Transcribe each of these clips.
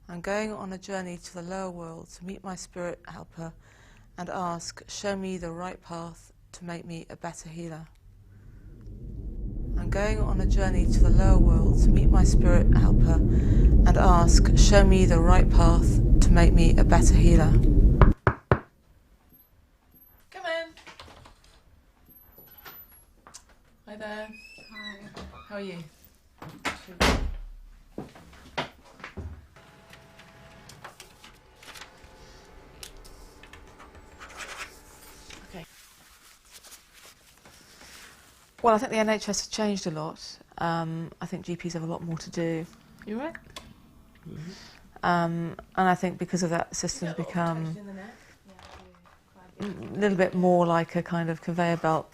I'm going on a journey to the lower world to meet my spirit helper and ask, show me the right path to make me a better healer. I'm going on a journey to the lower world to meet my spirit helper and ask, show me the right path to make me a better healer. Come in. Hi there. Hi. How are you? Okay. Well, I think the NHS has changed a lot. I think GPs have a lot more to do. You right? Mm-hmm. And I think because of that, systems become a little bit more like a kind of conveyor belt.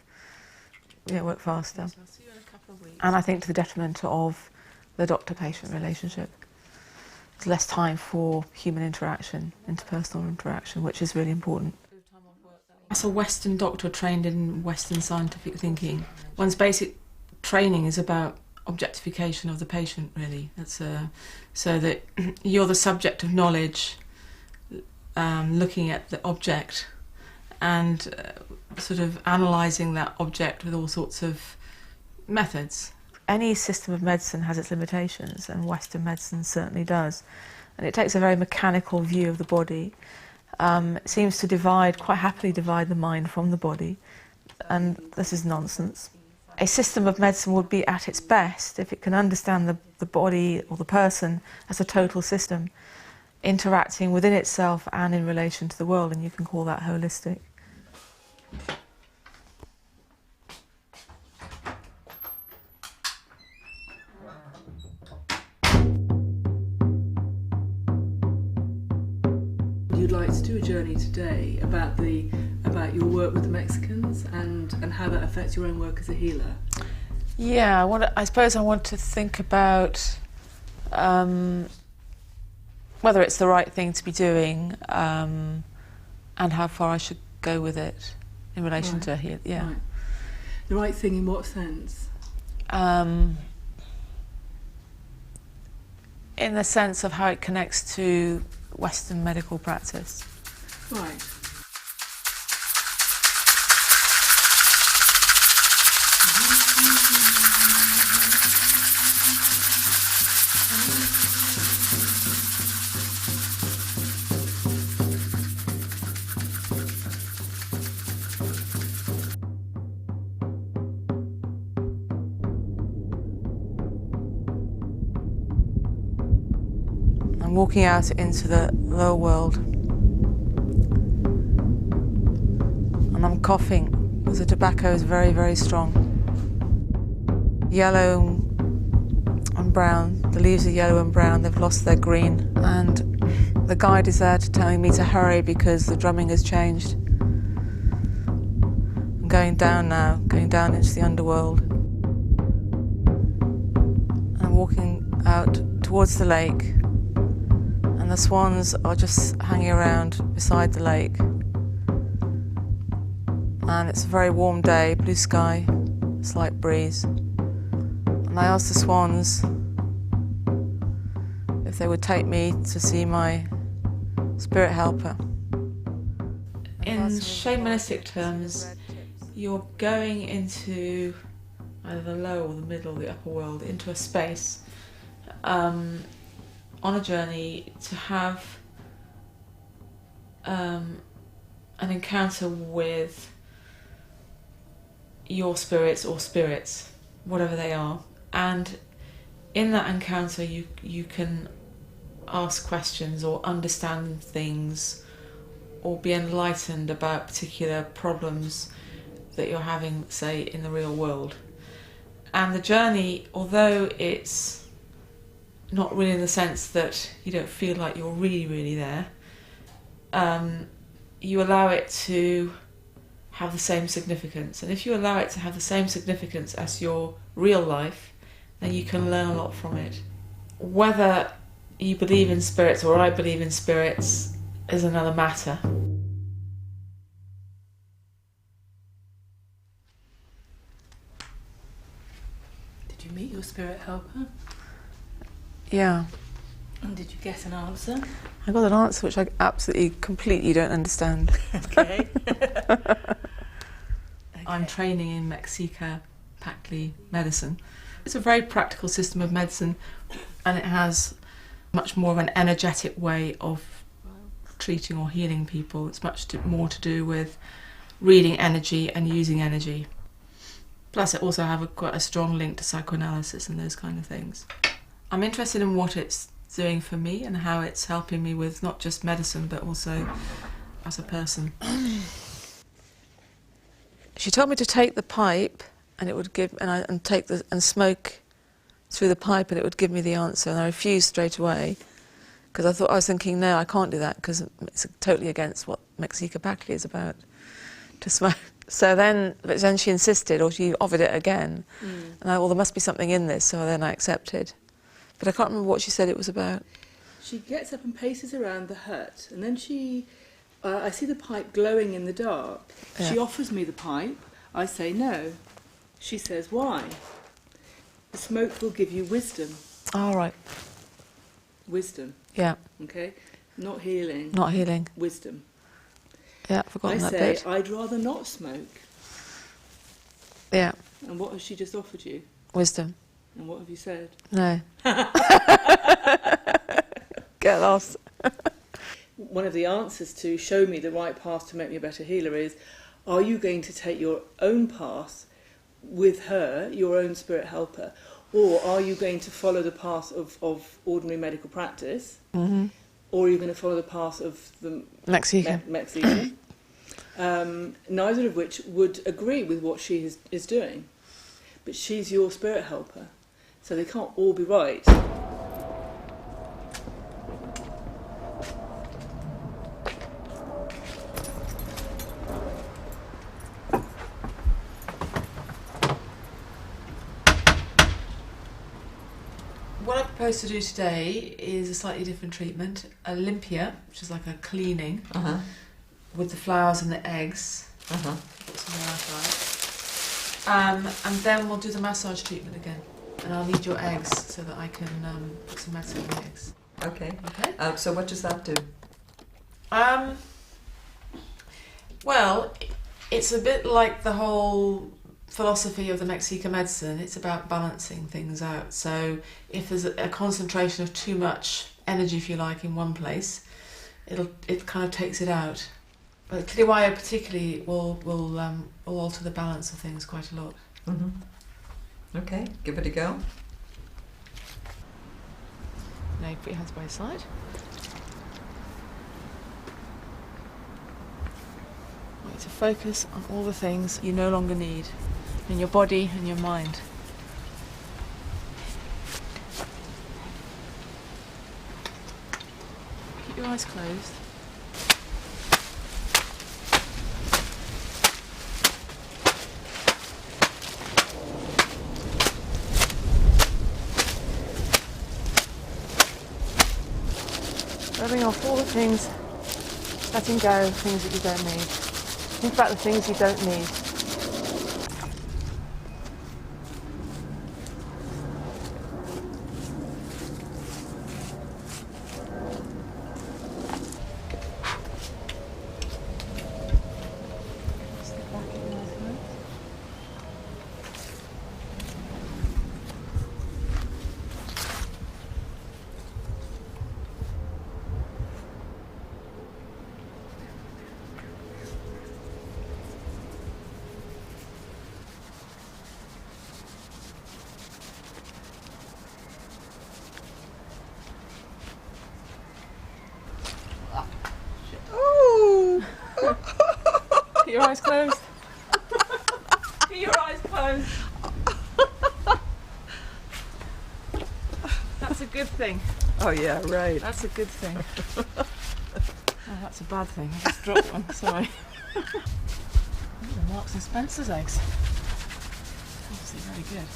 Work faster. Okay, so I'll see you in a couple of weeks. And I think to the detriment of the doctor-patient relationship. There's less time for human interaction, interpersonal interaction, which is really important. As a Western doctor trained in Western scientific thinking, one's basic training is about objectification of the patient, really. That's so that you're the subject of knowledge, looking at the object and sort of analysing that object with all sorts of methods. Any system of medicine has its limitations, and Western medicine certainly does. And it takes a very mechanical view of the body. It seems to quite happily divide the mind from the body, and this is nonsense. A system of medicine would be at its best if it can understand the body or the person as a total system, interacting within itself and in relation to the world, and you can call that holistic. You'd like to do a journey today about your work with the Mexicans and how that affects your own work as a healer. Yeah, I suppose I want to think about whether it's the right thing to be doing and how far I should go with it in relation to healing. Yeah. Right. The right thing in what sense? In the sense of how it connects to Western medical practice. Right. I'm walking out into the lower world and I'm coughing because the tobacco is very, very strong. Yellow and brown, the leaves are yellow and brown, they've lost their green, and the guide is there telling me to hurry because the drumming has changed. I'm going down now, going down into the underworld. I'm walking out towards the lake. And the swans are just hanging around beside the lake. And it's a very warm day, blue sky, slight breeze. And I asked the swans if they would take me to see my spirit helper. In shamanistic terms, you're going into either the lower or the middle or the upper world, into a space. On a journey to have an encounter with your spirits or spirits, whatever they are. And in that encounter you can ask questions or understand things or be enlightened about particular problems that you're having, say, in the real world. And the journey, although it's not really in the sense that you don't feel like you're really, really there, you allow it to have the same significance. And if you allow it to have the same significance as your real life, then you can learn a lot from it. Whether you believe in spirits or I believe in spirits is another matter. Did you meet your spirit helper? Yeah. And did you get an answer? I got an answer which I absolutely, completely don't understand. Okay. I'm training in Mexica Packley medicine. It's a very practical system of medicine, and it has much more of an energetic way of treating or healing people. It's much more to do with reading energy and using energy. Plus it also have quite a strong link to psychoanalysis and those kind of things. I'm interested in what it's doing for me and how it's helping me with not just medicine but also as a person. She told me to take the pipe and it would give and smoke through the pipe and it would give me the answer, and I refused straight away because I was thinking, no, I can't do that because it's totally against what Mexica Packley is about, to smoke. So then she insisted, or she offered it again, and well, there must be something in this, so then I accepted. But I can't remember what she said it was about. She gets up and paces around the hut, and then I see the pipe glowing in the dark. Yeah. She offers me the pipe. I say no. She says, why? The smoke will give you wisdom. All right. Wisdom. Yeah. Okay? Not healing. Not healing. Wisdom. Yeah, I've forgotten that bit. I say, I'd rather not smoke. Yeah. And what has she just offered you? Wisdom. And what have you said? No. Get lost. One of the answers to show me the right path to make me a better healer is, are you going to take your own path with her, your own spirit helper, or are you going to follow the path of ordinary medical practice, or are you going to follow the path of the Mexican? Neither of which would agree with what she is doing. But she's your spirit helper, so they can't all be right. What I propose to do today is a slightly different treatment, a limpia, which is like a cleaning, with the flowers and the eggs. Put some and then we'll do the massage treatment again. And I'll need your eggs so that I can put some medicine in the eggs. Okay. So what does that do? Well, it's a bit like the whole philosophy of the Mexica medicine. It's about balancing things out. So if there's a concentration of too much energy, if you like, in one place, it kind of takes it out. But Kiriwaya particularly will alter the balance of things quite a lot. Okay, give it a go. Now you put your hands by your side. I want you to focus on all the things you no longer need in your body and your mind. Keep your eyes closed. Rubbing off all the things, letting go of things that you don't need. Think about the things you don't need. Keep your eyes closed. Keep your eyes closed. That's a good thing. Oh yeah, right. That's a good thing. Oh, that's a bad thing. I just dropped one, sorry. The Marks and Spencer's eggs. Obviously very good.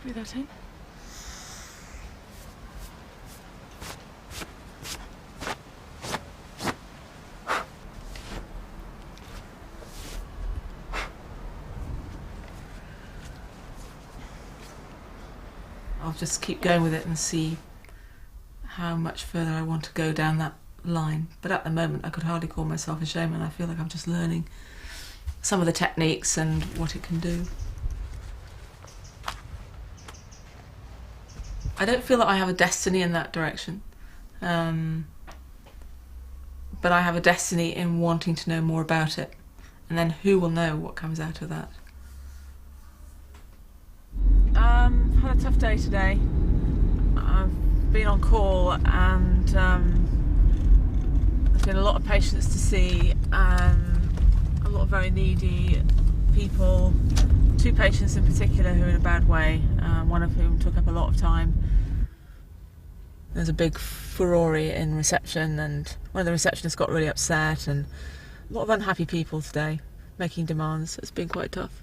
Breathe that in. I'll just keep going with it and see how much further I want to go down that line. But at the moment, I could hardly call myself a shaman. I feel like I'm just learning some of the techniques and what it can do. I don't feel that I have a destiny in that direction. But I have a destiny in wanting to know more about it. And then who will know what comes out of that? Had a tough day today. I've been on call and there's been a lot of patients to see and a lot of very needy people. 2 patients in particular who are in a bad way, one of whom took up a lot of time. There's a big furore in reception and one of the receptionists got really upset, and a lot of unhappy people today making demands. It's been quite tough.